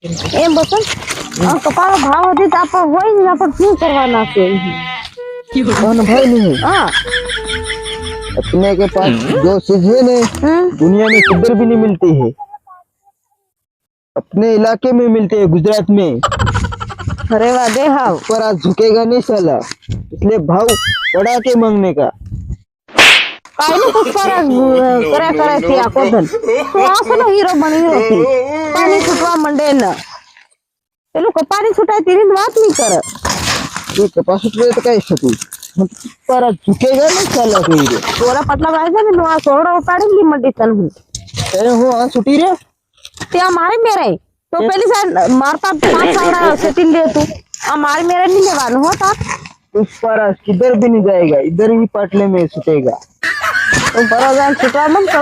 એમ બસ કપાળો ભાવ હતી તો આપણે હોય ને આપણે શું કરવાના છે कौन भाई नहीं હા अपने के पास जो चीज है ना दुनिया में किधर भी नहीं मिलती है अपने इलाके में मिलते हैं गुजरात में अरे वाह दे हाव पर आज झुकेगा नहीं साला इसलिए भाव बढ़ा के मांगने का કાઈ નું પુષ્પરાજ કરે છે આખો ધન તો આસનો હીરો બની રહ્યો છે પાણી છૂટવા મંડે ને પેલું કપારી છૂટાય તેની વાત નહીં કરે ये कपास उतरे तो क्या सकूं पर आज झुकेगा नहीं साला कोई रे તોરા પટલા વાય છે ને આ સોરડો ઉપાડી લી મંડી તન હું तेरे हो आ छुट्टी रे ત્યાં મારી મેરે તો પેલી સાઈડ મારતા 5 સાવડા સેટિંગ દે તું આ મારી મેરે નહીં લેવાનું હો તા पुष्पराज किधर भी नहीं जाएगा इधर ही पाटले में छुटेगा તો બરોબર છૂટવા મન કરે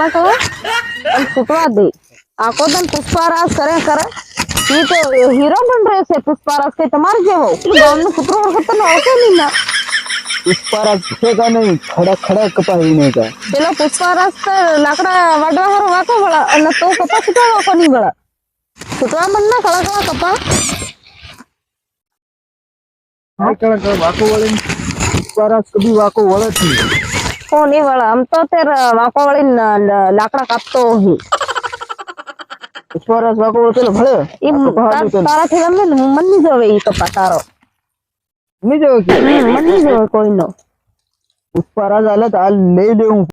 અને છૂટવા દે આખો ધન પુષ્પરાજ કરે ये तो हीरो बन रहे थे पुष्पराज के तुम्हारे जेवो गांव में कुतरो और तो औसे नहीं ना पुष्पराज झुकेगा नहीं खड़ा खड़ा कपाहीने का પેલો પુષ્પરાજ તો લાકડા વાડવા હારો વાકો બળા અને તો કપા છૂટવા વાકો નહીં બળા છૂટવા મન ના કળા કળા કપા कड़ा वाको वाले पुष्पराज कभी वाको वळत नहीं કોની બળા આમ તો તેર વાકો વાળી લાકડા કાપતો હી पुष्पराज वाको वळते भले ઈ તારા થી ગમે ને મન ની જોવે ઈ કપા તારો नहीं जो મન ની જોવે કોઈનો पुष्पराज आला तो आज ले ले